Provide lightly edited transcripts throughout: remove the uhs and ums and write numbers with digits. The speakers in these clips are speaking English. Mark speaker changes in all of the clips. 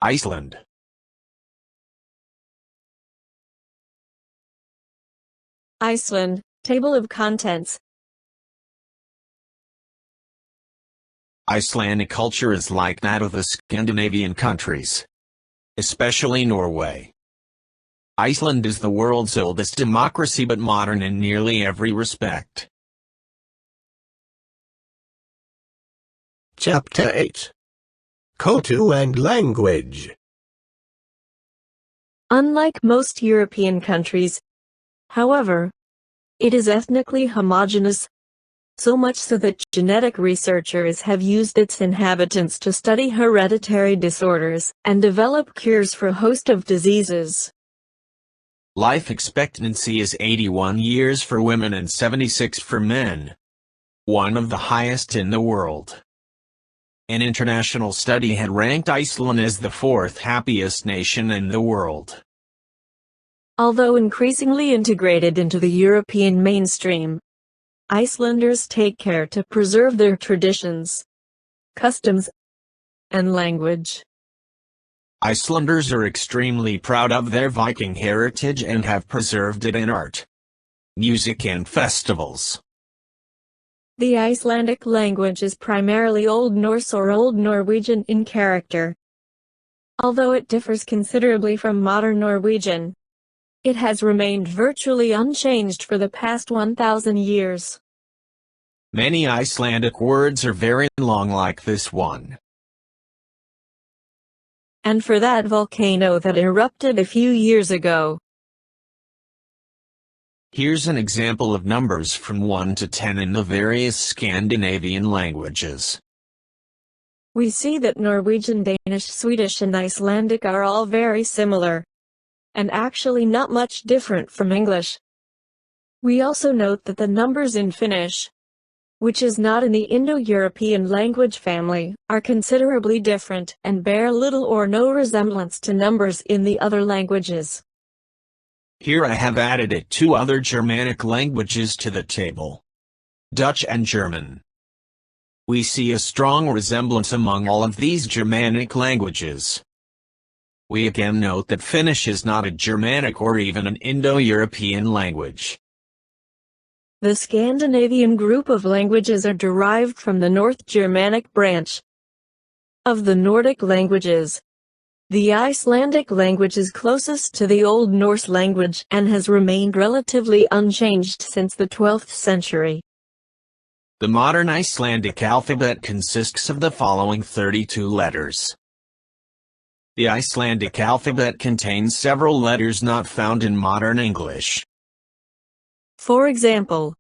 Speaker 1: Iceland.
Speaker 2: Iceland. Table of contents.
Speaker 1: Icelandic culture is like that of the Scandinavian countries, especially Norway. Iceland is the world's oldest democracy but modern in nearly every respect.
Speaker 3: Chapter 8. Culture and Language.
Speaker 2: Unlike most European countries, however, it is ethnically homogeneous, so much so that genetic researchers have used its inhabitants to study hereditary disorders and develop cures for a host of diseases.
Speaker 1: Life expectancy is 81 years for women and 76 for men, one of the highest in the world. An international study had ranked Iceland as the fourth happiest nation in the world.
Speaker 2: Although increasingly integrated into the European mainstream, Icelanders take care to preserve their traditions, customs, and language.
Speaker 1: Icelanders are extremely proud of their Viking heritage and have preserved it in art, music and festivals.
Speaker 2: The Icelandic language is primarily Old Norse or Old Norwegian in character. Although it differs considerably from modern Norwegian, it has remained virtually unchanged for the past 1,000 years.
Speaker 1: Many Icelandic words are very long like this one.
Speaker 2: And for that volcano that erupted a few years ago.
Speaker 1: Here's an example of numbers from 1 to 10 in the various Scandinavian languages.
Speaker 2: We see that Norwegian, Danish, Swedish and Icelandic are all very similar, and actually not much different from English. We also note that the numbers in Finnish, which is not in the Indo-European language family, are considerably different and bear little or no resemblance to numbers in the other languages.
Speaker 1: Here I have added 2 other Germanic languages to the table: Dutch and German. We see a strong resemblance among all of these Germanic languages. We again note that Finnish is not a Germanic or even an Indo-European language.
Speaker 2: The Scandinavian group of languages are derived from the North Germanic branch of the Nordic languages. The Icelandic language is closest to the Old Norse language and has remained relatively unchanged since the 12th century.
Speaker 1: The modern Icelandic alphabet consists of the following 32 letters. The Icelandic alphabet contains several letters not found in modern English.
Speaker 2: For example,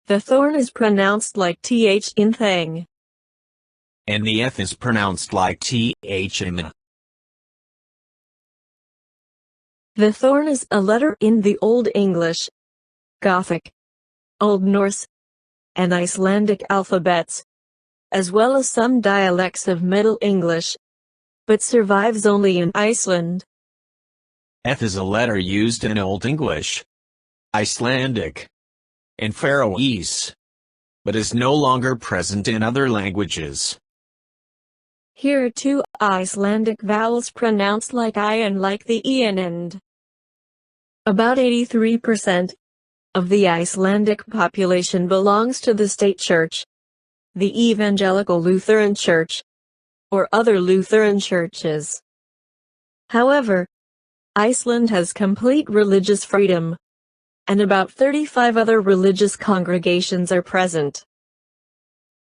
Speaker 2: the thorn is pronounced like th in thing,
Speaker 1: and the th is pronounced like th in.
Speaker 2: The thorn is a letter in the Old English, Gothic, Old Norse, and Icelandic alphabets, as well as some dialects of Middle English, but survives only in Iceland.
Speaker 1: Th is a letter used in Old English, Icelandic, and Faroese, but is no longer present in other languages.
Speaker 2: Here are 2 Icelandic vowels pronounced like I and like the E and end. About 83% of the Icelandic population belongs to the state church, the Evangelical Lutheran Church, or other Lutheran churches. However, Iceland has complete religious freedom, and about 35 other religious congregations are present.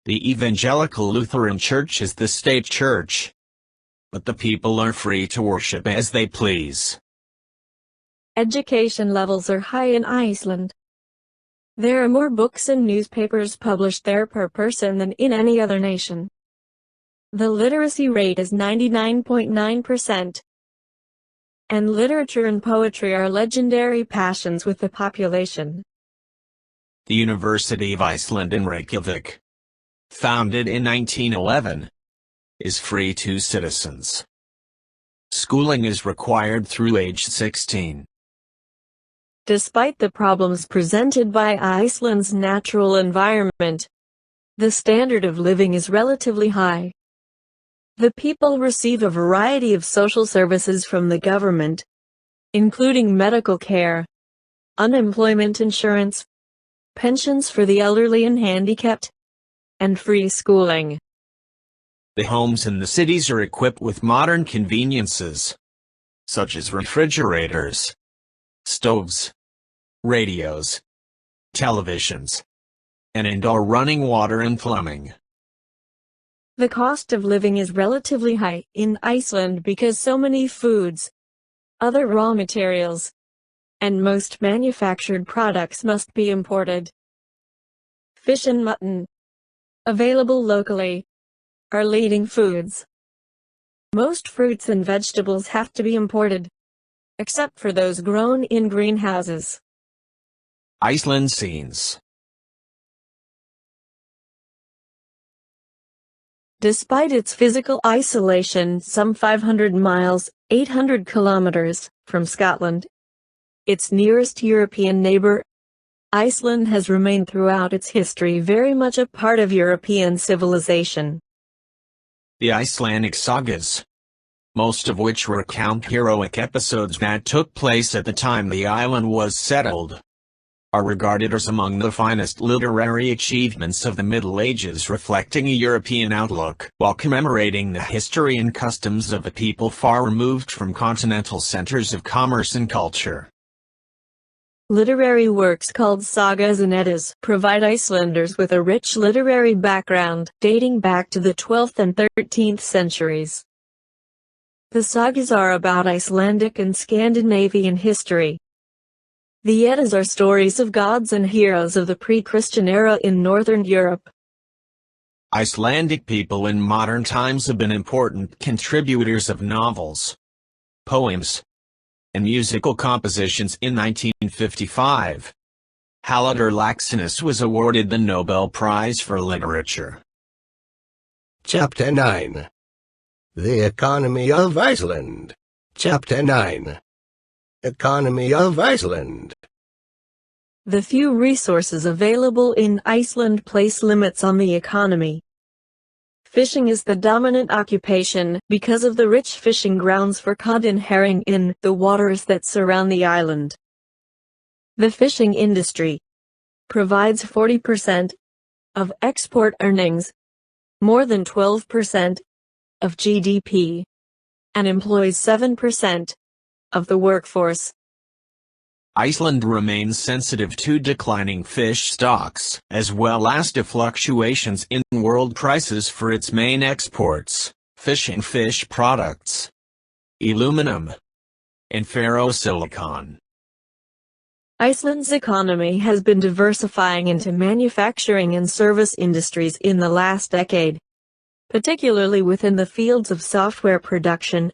Speaker 1: The Evangelical Lutheran Church is the state church, but the people are free to worship as they please.
Speaker 2: Education levels are high in Iceland. There are more books and newspapers published there per person than in any other nation. The literacy rate is 99.9%. And literature and poetry are legendary passions with the population.
Speaker 1: The University of Iceland in Reykjavík, founded in 1911, is free to citizens. Schooling is required through age 16.
Speaker 2: Despite the problems presented by Iceland's natural environment, the standard of living is relatively high. The people receive a variety of social services from the government, including medical care, unemployment insurance, pensions for the elderly and handicapped, and free schooling.
Speaker 1: The homes in the cities are equipped with modern conveniences, such as refrigerators, stoves, radios, televisions, and indoor running water and plumbing.
Speaker 2: The cost of living is relatively high in Iceland because so many foods, other raw materials, and most manufactured products must be imported. Fish and mutton, available locally, are leading foods. Most fruits and vegetables have to be imported, except for those grown in greenhouses.
Speaker 1: Iceland scenes.
Speaker 2: Despite its physical isolation some 500 miles, 800 kilometers, from Scotland, its nearest European neighbor, Iceland has remained throughout its history very much a part of European civilization.
Speaker 1: The Icelandic sagas, most of which recount heroic episodes that took place at the time the island was settled, are regarded as among the finest literary achievements of the Middle Ages, reflecting a European outlook while commemorating the history and customs of a people far removed from continental centers of commerce and culture.
Speaker 2: Literary works called sagas and eddas provide Icelanders with a rich literary background dating back to the 12th and 13th centuries. The sagas are about Icelandic and Scandinavian history. The eddas are stories of gods and heroes of the pre-Christian era in Northern Europe.
Speaker 1: Icelandic people in modern times have been important contributors of novels, poems, and musical compositions. In 1955, Halldór Laxness was awarded the Nobel Prize for Literature.
Speaker 3: Chapter 9. The Economy of Iceland. Chapter 9. Economy of Iceland.
Speaker 2: The few resources available in Iceland place limits on the economy. Fishing is the dominant occupation because of the rich fishing grounds for cod and herring in the waters that surround the island. The fishing industry provides 40% of export earnings, more than 12% of GDP, and employs 7% of the workforce.
Speaker 1: Iceland remains sensitive to declining fish stocks, as well as to fluctuations in world prices for its main exports, fish and fish products, aluminum, and ferrosilicon.
Speaker 2: Iceland's economy has been diversifying into manufacturing and service industries in the last decade, particularly within the fields of software production,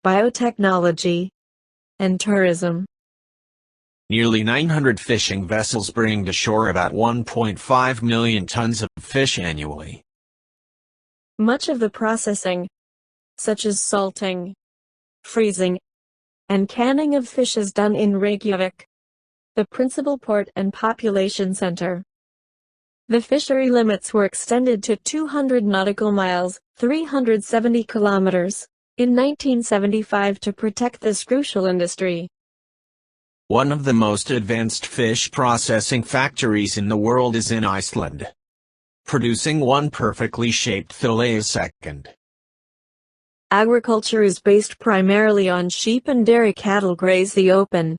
Speaker 2: biotechnology, and tourism.
Speaker 1: Nearly 900 fishing vessels bring to shore about 1.5 million tons of fish annually.
Speaker 2: Much of the processing, such as salting, freezing, and canning of fish is done in Reykjavík, the principal port and population center. The fishery limits were extended to 200 nautical miles, 370 kilometers, in 1975 to protect this crucial industry.
Speaker 1: One of the most advanced fish processing factories in the world is in Iceland, producing one perfectly shaped fillet a second.
Speaker 2: Agriculture is based primarily on sheep and dairy cattle graze the open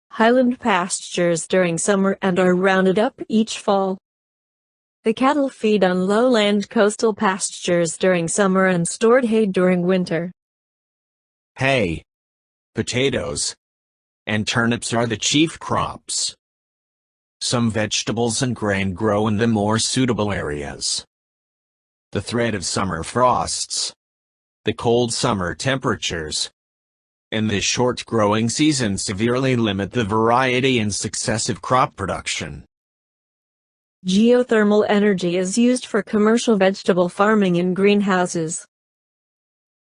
Speaker 2: highland pastures during summer and are rounded up each fall. The cattle feed on lowland coastal pastures during summer and stored hay during winter.
Speaker 1: Hay, potatoes, and turnips are the chief crops. Some vegetables and grain grow in the more suitable areas. The threat of summer frosts, the cold summer temperatures, and the short growing season severely limit the variety and successive crop production.
Speaker 2: Geothermal energy is used for commercial vegetable farming in greenhouses.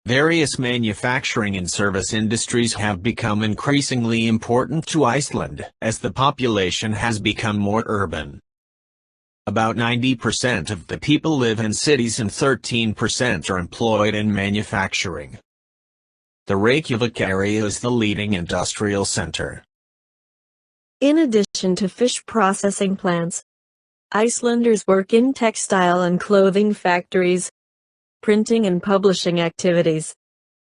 Speaker 1: Various manufacturing and service industries have become increasingly important to Iceland as the population has become more urban. About 90% of the people live in cities and 13% are employed in manufacturing. The Reykjavík area is the leading industrial center.
Speaker 2: In addition to fish processing plants, Icelanders work in textile and clothing factories, printing and publishing activities,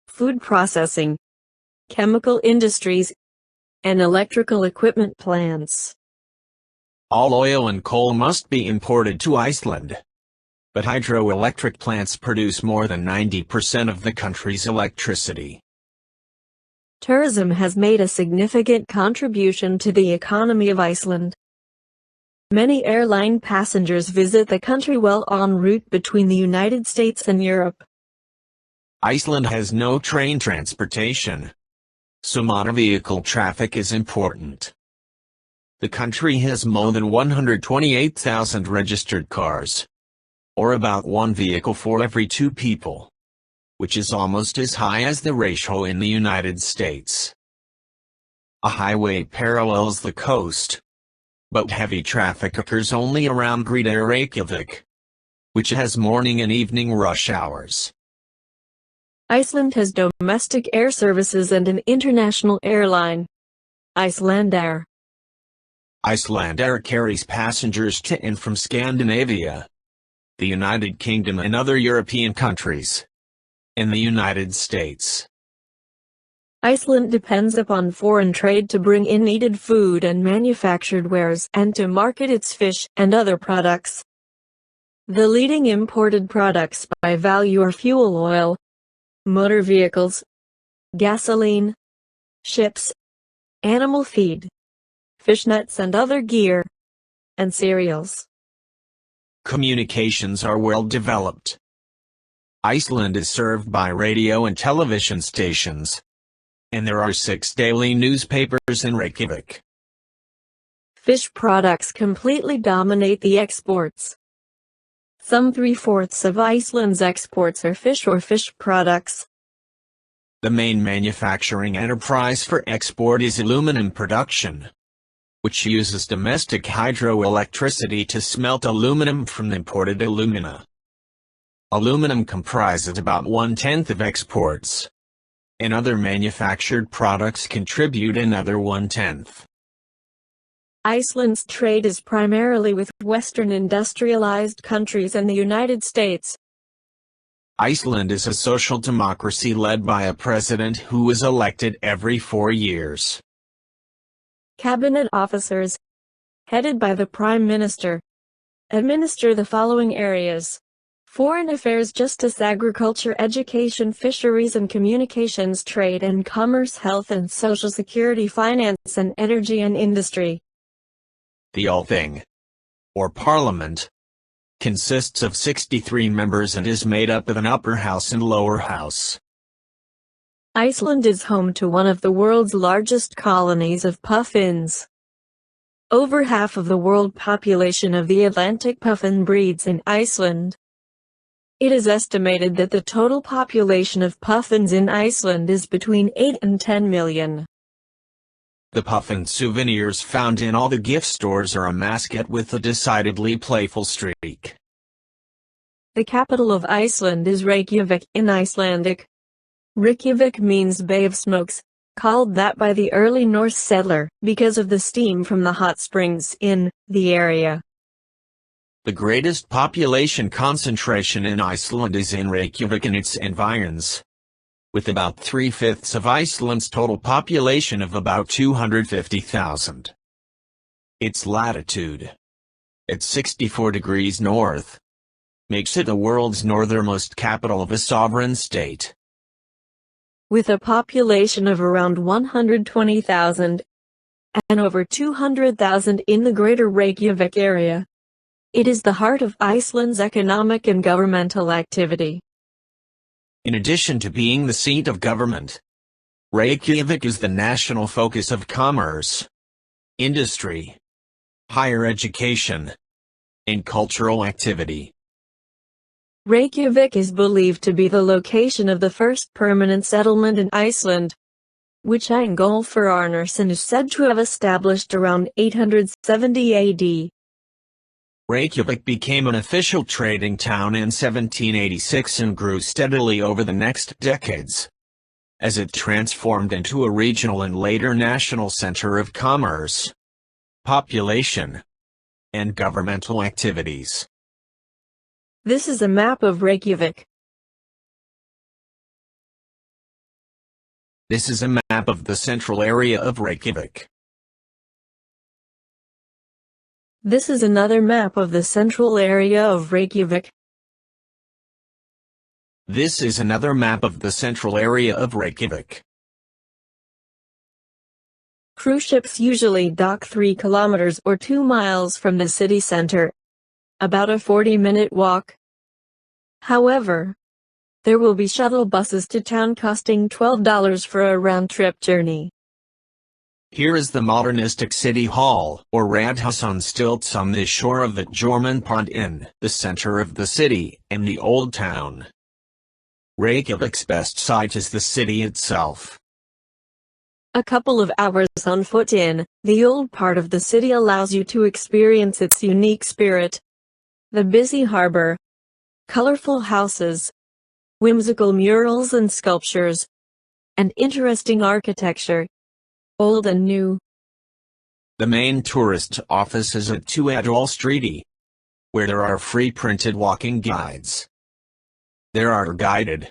Speaker 2: food processing, chemical industries, and electrical equipment plants.
Speaker 1: All oil and coal must be imported to Iceland. But hydroelectric plants produce more than 90% of the country's electricity.
Speaker 2: Tourism has made a significant contribution to the economy of Iceland. Many airline passengers visit the country while en route between the United States and Europe.
Speaker 1: Iceland has no train transportation, so motor vehicle traffic is important. The country has more than 128,000 registered cars, or about one vehicle for every 2 people, which is almost as high as the ratio in the United States. A highway parallels the coast, but heavy traffic occurs only around Greater Reykjavík, which has morning and evening rush hours.
Speaker 2: Iceland has domestic air services and an international airline, Icelandair.
Speaker 1: Icelandair carries passengers to and from Scandinavia, the United Kingdom and other European countries, and the United States.
Speaker 2: Iceland depends upon foreign trade to bring in needed food and manufactured wares and to market its fish and other products. The leading imported products by value are fuel oil, motor vehicles, gasoline, ships, animal feed, fishnets and other gear, and cereals.
Speaker 1: Communications are well developed. Iceland is served by radio and television stations, and there are 6 daily newspapers in Reykjavík.
Speaker 2: Fish products completely dominate the exports. Some 3/4 of Iceland's exports are fish or fish products.
Speaker 1: The main manufacturing enterprise for export is aluminum production, which uses domestic hydroelectricity to smelt aluminum from imported alumina. Aluminum comprises about 1/10 of exports, and other manufactured products contribute another 1/10.
Speaker 2: Iceland's trade is primarily with Western industrialized countries and the United States.
Speaker 1: Iceland is a social democracy led by a president who is elected every 4 years.
Speaker 2: Cabinet officers, headed by the Prime Minister, administer the following areas: foreign affairs, justice, agriculture, education, fisheries and communications, trade and commerce, health and social security, finance and energy and industry.
Speaker 1: The Althing, or Parliament, consists of 63 members and is made up of an upper house and lower house.
Speaker 2: Iceland is home to one of the world's largest colonies of puffins. Over half of the world population of the Atlantic puffin breeds in Iceland. It is estimated that the total population of puffins in Iceland is between 8 and 10 million.
Speaker 1: The puffin souvenirs found in all the gift stores are a mascot with a decidedly playful streak.
Speaker 2: The capital of Iceland is Reykjavík in Icelandic. Reykjavík means Bay of Smokes, called that by the early Norse settler because of the steam from the hot springs in the area.
Speaker 1: The greatest population concentration in Iceland is in Reykjavík and its environs, with about 3/5 of Iceland's total population of about 250,000. Its latitude, at 64 degrees north, makes it the world's northernmost capital of a sovereign state.
Speaker 2: With a population of around 120,000 and over 200,000 in the greater Reykjavík area, it is the heart of Iceland's economic and governmental activity.
Speaker 1: In addition to being the seat of government, Reykjavík is the national focus of commerce, industry, higher education, and cultural activity.
Speaker 2: Reykjavík is believed to be the location of the first permanent settlement in Iceland, which Ingólfur Arnarson is said to have established around 870 AD.
Speaker 1: Reykjavík became an official trading town in 1786 and grew steadily over the next decades, as it transformed into a regional and later national center of commerce, population, and governmental activities.
Speaker 2: This is a map of Reykjavík.
Speaker 1: This is a map of the central area of Reykjavík.
Speaker 2: This is another map of the central area of Reykjavík.
Speaker 1: This is another map of the central area of Reykjavík.
Speaker 2: Cruise ships usually dock 3 kilometers or 2 miles from the city center, about a 40-minute walk. However, there will be shuttle buses to town costing $12 for a round-trip journey.
Speaker 1: Here is the modernistic City Hall, or Radhus on stilts on the shore of the Jorman Pond in the center of the city and the Old Town. Reykjavík's best site is the city itself.
Speaker 2: A couple of hours on foot in the old part of the city allows you to experience its unique spirit. The busy harbor, colorful houses, whimsical murals and sculptures, and interesting architecture, old and new.
Speaker 1: The main tourist office is at 2 Adol Street, where there are free printed walking guides. There are guided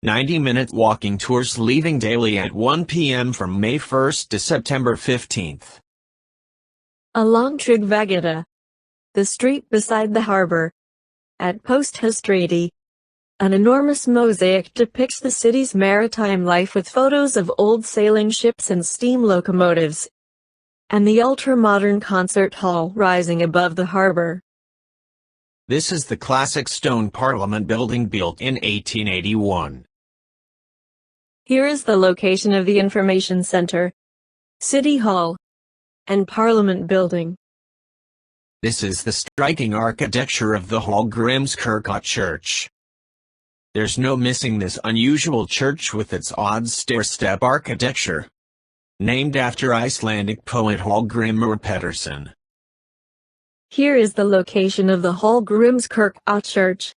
Speaker 1: 90-minute walking tours leaving daily at 1 p.m. from May 1st to September 15th.
Speaker 2: Along Tryggvagata, the street beside the harbor, at Posthustriti, an enormous mosaic depicts the city's maritime life with photos of old sailing ships and steam locomotives, and the ultra-modern concert hall rising above the harbor.
Speaker 1: This is the classic stone Parliament building built in 1881.
Speaker 2: Here is the location of the Information Center, City Hall, and Parliament Building.
Speaker 1: This is the striking architecture of the Hallgrímskirkja Church. There's no missing this unusual church with its odd stair-step architecture, named after Icelandic poet Hallgrímur Pétursson.
Speaker 2: Here is the location of the Hallgrímskirkja Church.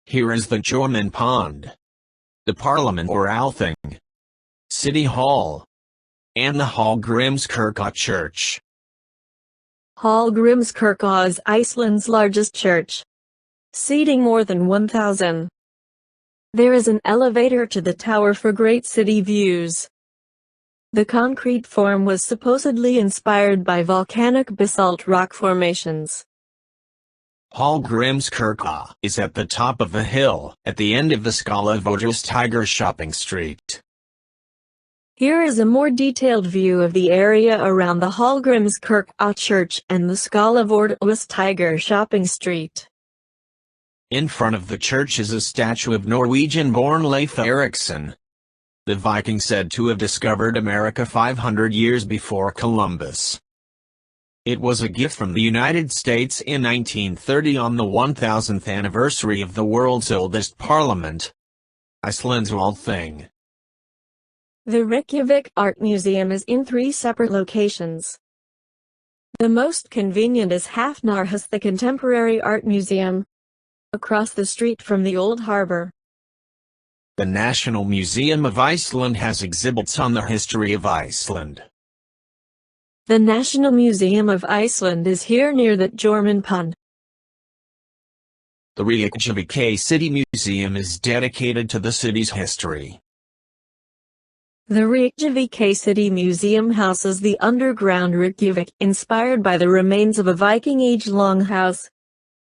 Speaker 1: Here is the Jorman Pond, the Parliament or Althing, City Hall, and the Hallgrímskirkja Church.
Speaker 2: Hallgrímskirkja is Iceland's largest church, seating more than 1,000. There is an elevator to the tower for great city views. The concrete form was supposedly inspired by volcanic basalt rock formations.
Speaker 1: Hallgrímskirkja is at the top of a hill at the end of the Soclof Tiger shopping street.
Speaker 2: Here is a more detailed view of the area around the Hallgrímskirkja Church and the Soclof Tiger shopping street.
Speaker 1: In front of the church is a statue of Norwegian-born Leif Erikson, the Viking said to have discovered America 500 years before Columbus. It was a gift from the United States in 1930 on the 1000th anniversary of the world's oldest parliament, Iceland's Althing.
Speaker 2: The Reykjavík Art Museum is in 3 separate locations. The most convenient is Hafnarhús, the contemporary art museum, across the street from the old harbor.
Speaker 1: The National Museum of Iceland has exhibits on the history of Iceland.
Speaker 2: The National Museum of Iceland is here near the Jorman Pond.
Speaker 1: The Reykjavík City Museum is dedicated to the city's history.
Speaker 2: The Reykjavík City Museum houses the underground Reykjavík, inspired by the remains of a Viking Age longhouse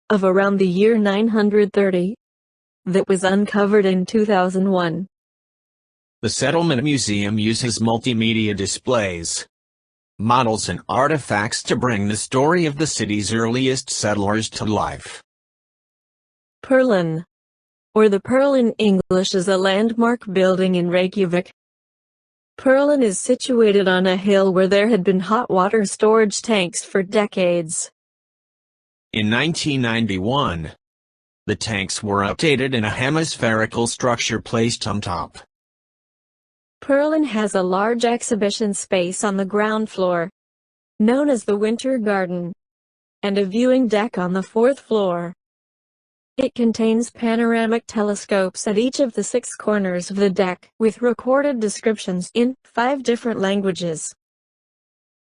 Speaker 2: of around the year 930 that was uncovered in 2001.
Speaker 1: The Settlement Museum uses multimedia displays, models and artifacts to bring the story of the city's earliest settlers to life.
Speaker 2: Perlin, or the Pearl in English, is a landmark building in Reykjavík. Perlin is situated on a hill where there had been hot water storage tanks for decades.
Speaker 1: In 1991, the tanks were updated and a hemispherical structure placed on top.
Speaker 2: Berlin has a large exhibition space on the ground floor, known as the Winter Garden, and a viewing deck on the fourth floor. It contains panoramic telescopes at each of the 6 corners of the deck, with recorded descriptions in 5 different languages.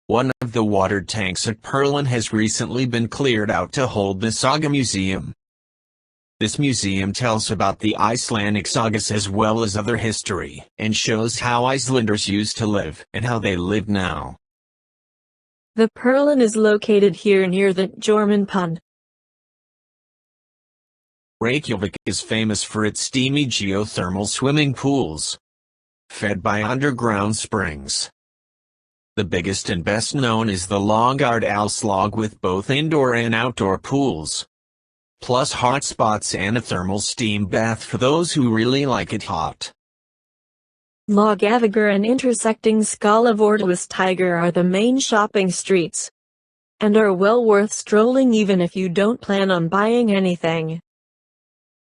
Speaker 1: One of the water tanks at Berlin has recently been cleared out to hold the Saga Museum. This museum tells about the Icelandic sagas as well as other history, and shows how Icelanders used to live and how they live now.
Speaker 2: The Berlin is located here near the German pond.
Speaker 1: Reykjavík is famous for its steamy geothermal swimming pools, fed by underground springs. The biggest and best known is the Laugard Alslag with both indoor and outdoor pools, plus hot spots and a thermal steam bath for those who really like it hot.
Speaker 2: Laugaveggur and intersecting Skálafjörðstígur are the main shopping streets, and are well worth strolling even if you don't plan on buying anything.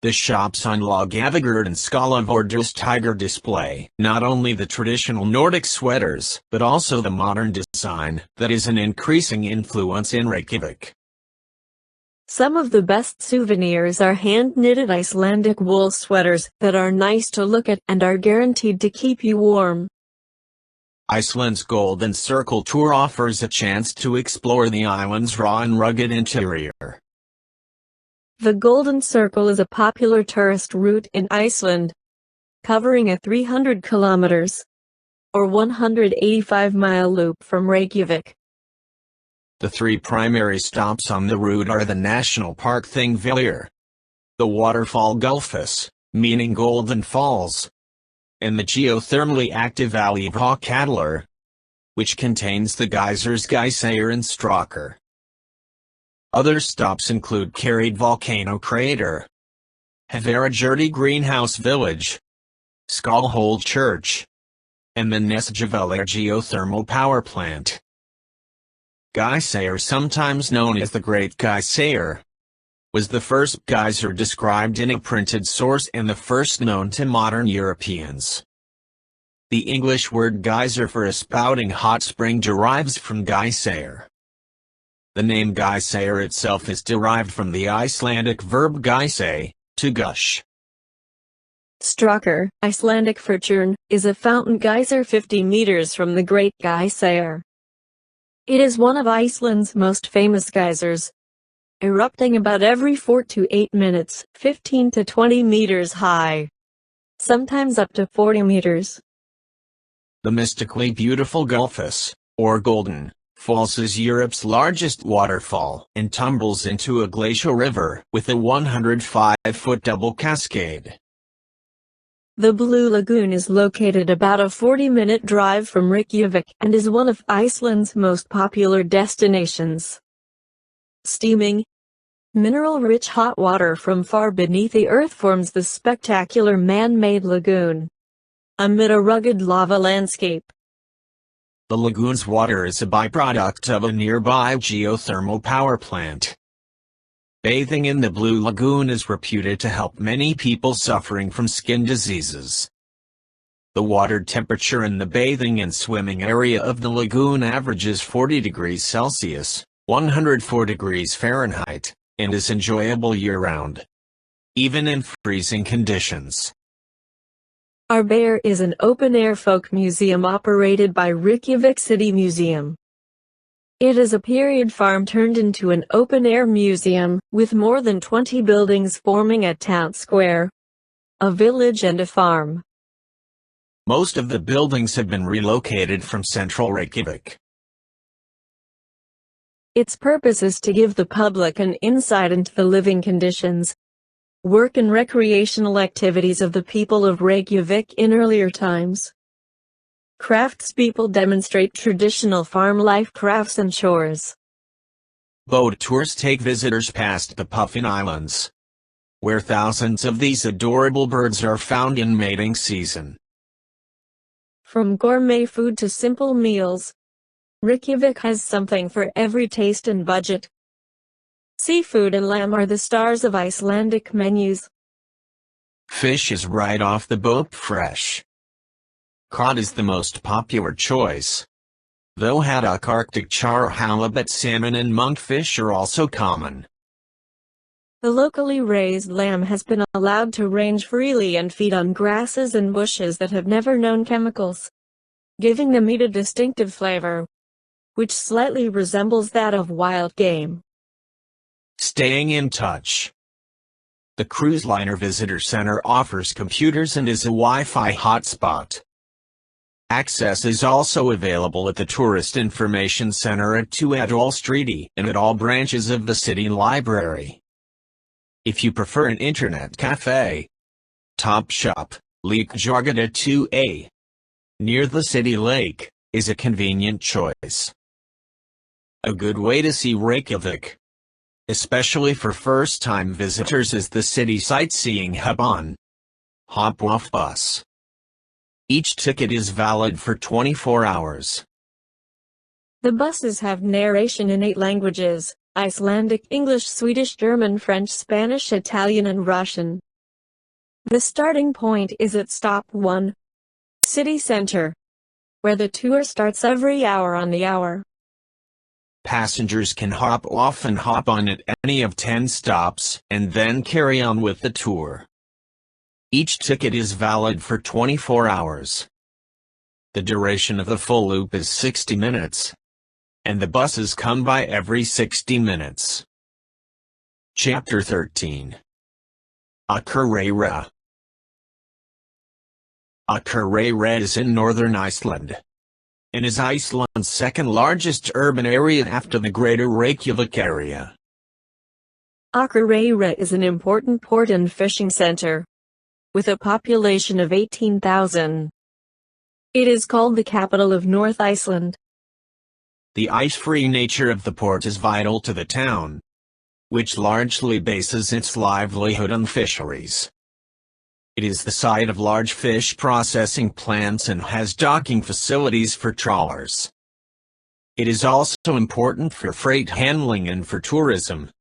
Speaker 1: The shops on Laugaveggur and Skálafjörðstígur display not only the traditional Nordic sweaters, but also the modern design that is an increasing influence in Reykjavík.
Speaker 2: Some of the best souvenirs are hand-knitted Icelandic wool sweaters that are nice to look at and are guaranteed to keep you warm.
Speaker 1: Iceland's Golden Circle tour offers a chance to explore the island's raw and rugged interior.
Speaker 2: The Golden Circle is a popular tourist route in Iceland, covering a 300 kilometers, or 185-mile loop from Reykjavík.
Speaker 1: The 3 primary stops on the route are the National Park Thingvellir, the waterfall Gullfoss, meaning Golden Falls, and the geothermally active valley of Hákarlar, which contains the geysers Geyser and Strákur. Other stops include Carried Volcano Crater, Havagerdi Greenhouse Village, Skálholt Church, and the Nesjavellir geothermal power plant. Geyser, sometimes known as the Great Geyser, was the first geyser described in a printed source and the first known to modern Europeans. The English word geyser for a spouting hot spring derives from geyser. The name geyser itself is derived from the Icelandic verb geysa, to gush.
Speaker 2: Strákur, Icelandic for churn, is a fountain geyser 50 meters from the Great Geyser. It is one of Iceland's most famous geysers, erupting about every 4 to 8 minutes, 15 to 20 meters high, sometimes up to 40 meters.
Speaker 1: The mystically beautiful Gullfoss, or Golden Falls, is Europe's largest waterfall and tumbles into a glacial river with a 105-foot double cascade.
Speaker 2: The Blue Lagoon is located about a 40-minute drive from Reykjavík and is one of Iceland's most popular destinations. Steaming, mineral-rich hot water from far beneath the earth forms the spectacular man-made lagoon, amid a rugged lava landscape.
Speaker 1: The lagoon's water is a byproduct of a nearby geothermal power plant. Bathing in the Blue Lagoon is reputed to help many people suffering from skin diseases. The water temperature in the bathing and swimming area of the lagoon averages 40 degrees Celsius, 104 degrees Fahrenheit, and is enjoyable year-round, even in freezing conditions.
Speaker 2: Árbayr is an open-air folk museum operated by Reykjavík City Museum. It is a period farm turned into an open-air museum, with more than 20 buildings forming a town square, a village and a farm.
Speaker 1: Most of the buildings have been relocated from central Reykjavík.
Speaker 2: Its purpose is to give the public an insight into the living conditions, work and recreational activities of the people of Reykjavík in earlier times. Craftspeople demonstrate traditional farm life crafts and chores.
Speaker 1: Boat tours take visitors past the Puffin Islands, where thousands of these adorable birds are found in mating season.
Speaker 2: From gourmet food to simple meals, Reykjavík has something for every taste and budget. Seafood and lamb are the stars of Icelandic menus.
Speaker 1: Fish is right off the boat fresh. Cod is the most popular choice, though haddock, Arctic char, halibut, salmon and monkfish are also common.
Speaker 2: The locally raised lamb has been allowed to range freely and feed on grasses and bushes that have never known chemicals, giving the meat a distinctive flavor, which slightly resembles that of wild game.
Speaker 1: Staying in touch. The cruise liner visitor center offers computers and is a Wi-Fi hotspot. Access is also available at the Tourist Information Center at 2 Adol Street and at all branches of the city library. If you prefer an internet cafe, Topshop, Leikjorgata 2A, near the city lake, is a convenient choice. A good way to see Reykjavík, especially for first-time visitors, is the city sightseeing hub on Hop-Off bus. Each ticket is valid for 24 hours.
Speaker 2: The buses have narration in 8 languages: Icelandic, English, Swedish, German, French, Spanish, Italian and Russian. The starting point is at Stop 1, City Center, where the tour starts every hour on the hour.
Speaker 1: Passengers can hop off and hop on at any of 10 stops, and then carry on with the tour. Each ticket is valid for 24 hours. The duration of the full loop is 60 minutes, and the buses come by every 60 minutes. Chapter 13. Akureyri. Akureyri is in northern Iceland, and is Iceland's second largest urban area after the greater Reykjavík area.
Speaker 2: Akureyri is an important port and fishing center, with a population of 18,000. It is called the capital of North Iceland.
Speaker 1: The ice-free nature of the port is vital to the town, which largely bases its livelihood on fisheries. It is the site of large fish processing plants and has docking facilities for trawlers. It is also important for freight handling and for tourism,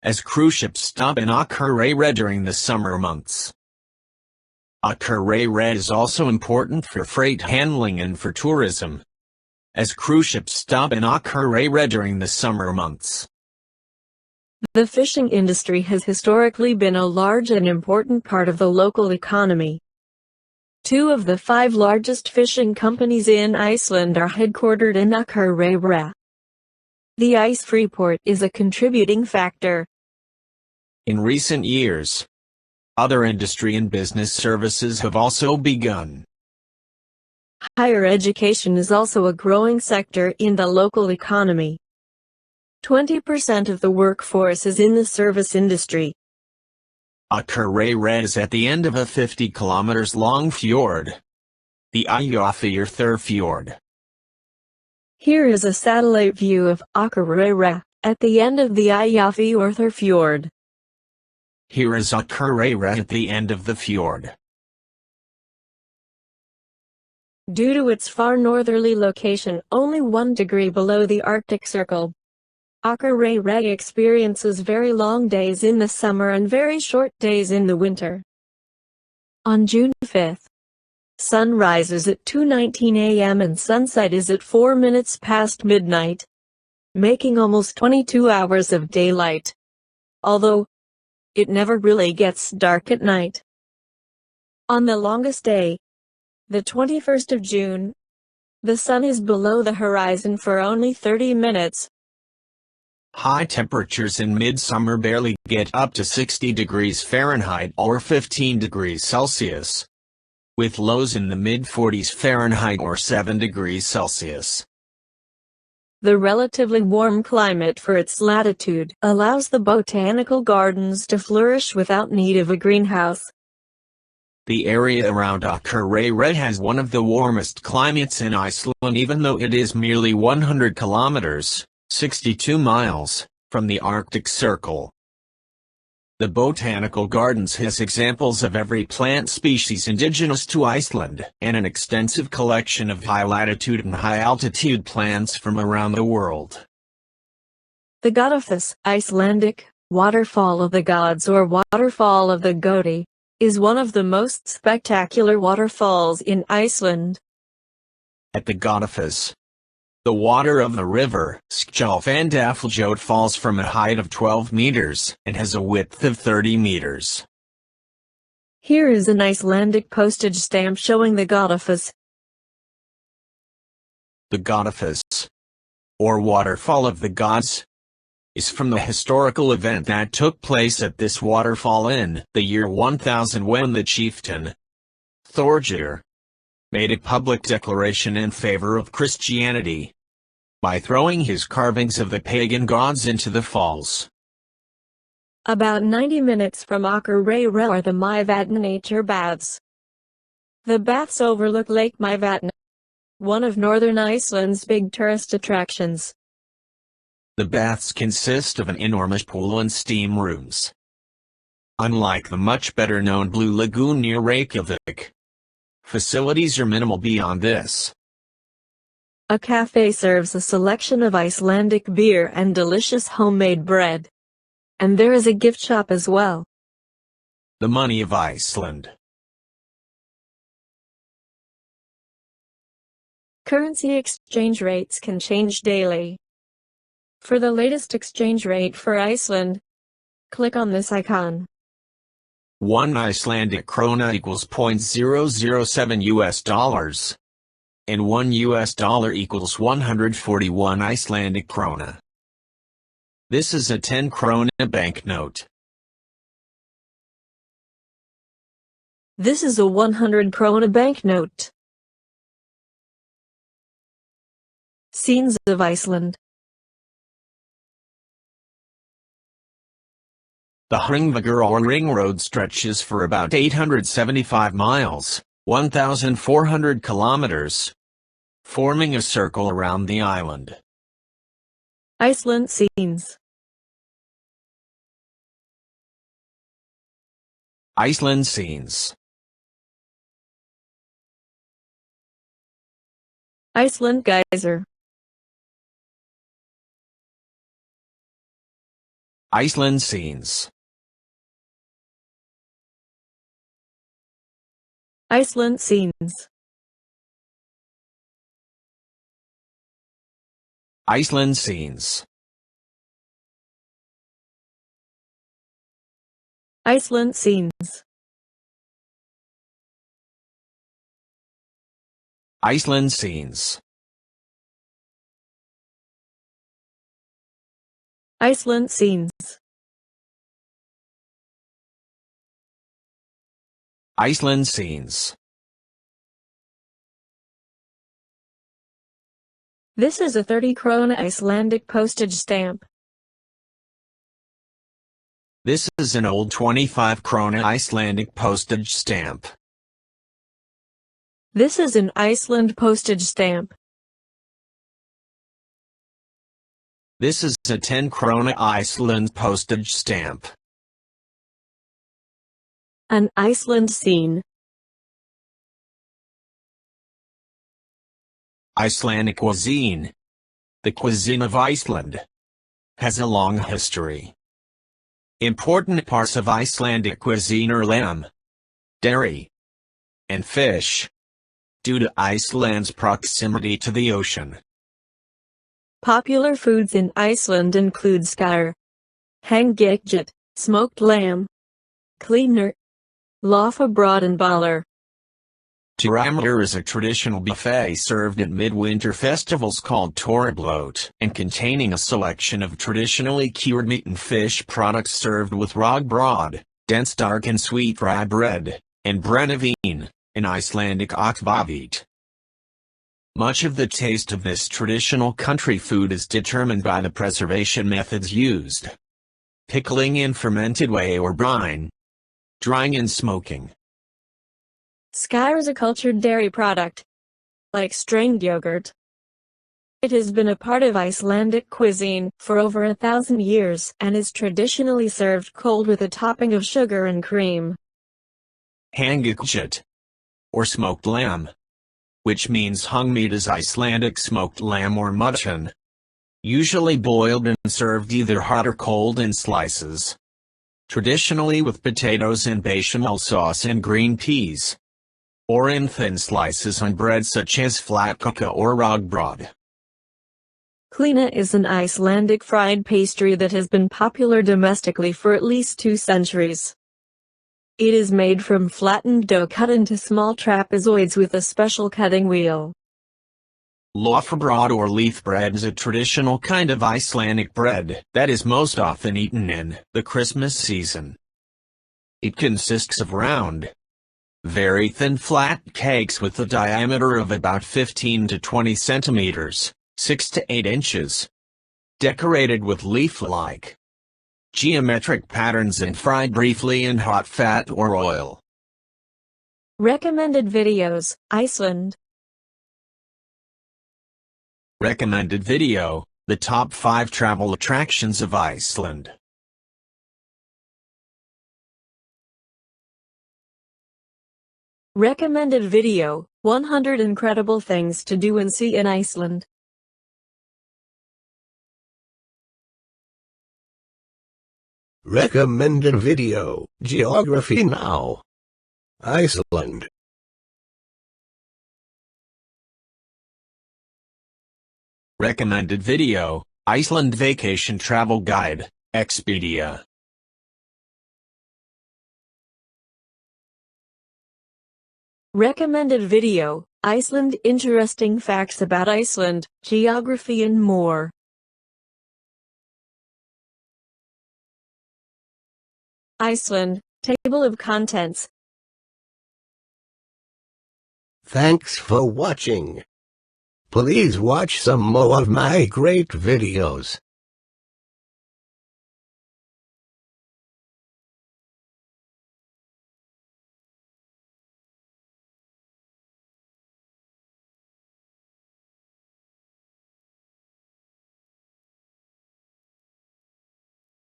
Speaker 1: as cruise ships stop in Akureyri during the summer months. Akureyri is also important for freight handling and for tourism, as cruise ships stop in Akureyri during the summer months.
Speaker 2: The fishing industry has historically been a large and important part of the local economy. 2 of the 5 largest fishing companies in Iceland are headquartered in Akureyri. The ice-free port is a contributing factor.
Speaker 1: In recent years, other industry and business services have also begun.
Speaker 2: Higher education is also a growing sector in the local economy. 20% of the workforce is in the service industry.
Speaker 1: Akureyri is at the end of a 50 kilometers long fjord, the Eyjafjallajökull Fjord.
Speaker 2: Here is a satellite view of Akureyri at the end of the Eyjafjallajökull Fjord.
Speaker 1: Here is Akureyri at the end of the fjord.
Speaker 2: Due to its far northerly location, only 1 degree below the Arctic Circle, Akureyri experiences very long days in the summer and very short days in the winter. On June 5th, sunrise is at 2:19 a.m. and sunset is at 4 minutes past midnight, making almost 22 hours of daylight, although it never really gets dark at night. On the longest day, the 21st of June, the sun is below the horizon for only 30 minutes.
Speaker 1: High temperatures in midsummer barely get up to 60 degrees Fahrenheit or 15 degrees Celsius, with lows in the mid-40s Fahrenheit or 7 degrees Celsius.
Speaker 2: The relatively warm climate for its latitude allows the botanical gardens to flourish without need of a greenhouse.
Speaker 1: The area around Akureyri has one of the warmest climates in Iceland, even though it is merely 100 kilometers, 62 miles, from the Arctic Circle. The botanical gardens has examples of every plant species indigenous to Iceland, and an extensive collection of high-latitude and high-altitude plants from around the world.
Speaker 2: The Godafoss, Icelandic, waterfall of the gods or waterfall of the Godi, is one of the most spectacular waterfalls in Iceland.
Speaker 1: At the Godafoss, the water of the river Soclof falls from a height of 12 meters and has a width of 30 meters.
Speaker 2: Here is an Icelandic postage stamp showing the Godafoss.
Speaker 1: The Godafoss, or Waterfall of the Gods, is from the historical event that took place at this waterfall in the year 1000 when the chieftain, Thorgir, made a public declaration in favor of Christianity by throwing his carvings of the pagan gods into the falls.
Speaker 2: About 90 minutes from Akureyri are the Mývatn nature baths. The baths overlook Lake Mývatn, one of northern Iceland's big tourist attractions.
Speaker 1: The baths consist of an enormous pool and steam rooms. Unlike the much better known Blue Lagoon near Reykjavík, facilities are minimal beyond this.
Speaker 2: A cafe serves a selection of Icelandic beer and delicious homemade bread. And there is a gift shop as well.
Speaker 1: The money of Iceland.
Speaker 2: Currency exchange rates can change daily. For the latest exchange rate for Iceland, click on this icon.
Speaker 1: 1 Icelandic krona equals $0.007 US, and $1 equals 141 Icelandic krona. This is a 10 krona banknote.
Speaker 2: This is a 100 krona banknote. Scenes of Iceland.
Speaker 1: The Hringvegur or Ring Road stretches for about 875 miles, 1,400 kilometers, forming a circle around the island.
Speaker 2: Iceland scenes.
Speaker 1: Iceland scenes.
Speaker 2: Iceland geyser.
Speaker 1: Iceland scenes.
Speaker 2: Iceland scenes.
Speaker 1: Iceland scenes.
Speaker 2: Iceland scenes.
Speaker 1: Iceland scenes.
Speaker 2: Iceland scenes.
Speaker 1: Iceland scenes.
Speaker 2: This is a 30 krona Icelandic postage stamp.
Speaker 1: This is an old 25 krona Icelandic postage stamp.
Speaker 2: This is an Iceland postage stamp.
Speaker 1: This is a 10 krona Iceland postage stamp.
Speaker 2: An Iceland scene.
Speaker 1: Icelandic cuisine, the cuisine of Iceland, has a long history. Important parts of Icelandic cuisine are lamb, dairy, and fish, due to Iceland's proximity to the ocean.
Speaker 2: Popular foods in Iceland include skyr, hangikjöt, smoked lamb, kleinur, laufabrauð and baller.
Speaker 1: Tiramador is a traditional buffet served at midwinter festivals called Torrablót and containing a selection of traditionally cured meat and fish products served with rogbröd, dense dark and sweet rye bread, and brennivín, an Icelandic akvavit. Much of the taste of this traditional country food is determined by the preservation methods used: pickling in fermented whey or brine, drying and smoking.
Speaker 2: Skyr is a cultured dairy product, like strained yogurt. It has been a part of Icelandic cuisine for over 1,000 years and is traditionally served cold with a topping of sugar and cream.
Speaker 1: Hangikjöt, or smoked lamb, which means hung meat, is Icelandic smoked lamb or mutton, usually boiled and served either hot or cold in slices. traditionally with potatoes and bechamel sauce and green peas, or in thin slices on bread such as flatkaka or rogbrod.
Speaker 2: Klina is an Icelandic fried pastry that has been popular domestically for at least 2 centuries. It is made from flattened dough cut into small trapezoids with a special cutting wheel.
Speaker 1: Loafbrod or leaf bread is a traditional kind of Icelandic bread that is most often eaten in the Christmas season. It consists of round, very thin flat cakes with a diameter of about 15 to 20 centimeters, 6 to 8 inches, decorated with leaf-like geometric patterns and fried briefly in hot fat or oil.
Speaker 2: Recommended videos, Iceland.
Speaker 1: Recommended video, the top 5 travel attractions of Iceland.
Speaker 2: Recommended video, 100 incredible things to do and see in Iceland.
Speaker 3: Recommended video, Geography Now. Iceland.
Speaker 1: Recommended video, Iceland Vacation Travel Guide, Expedia.
Speaker 2: Recommended video, Iceland Interesting Facts about Iceland, Geography and more. Iceland, Table of Contents.
Speaker 3: Thanks for watching. Please watch some more of my great videos.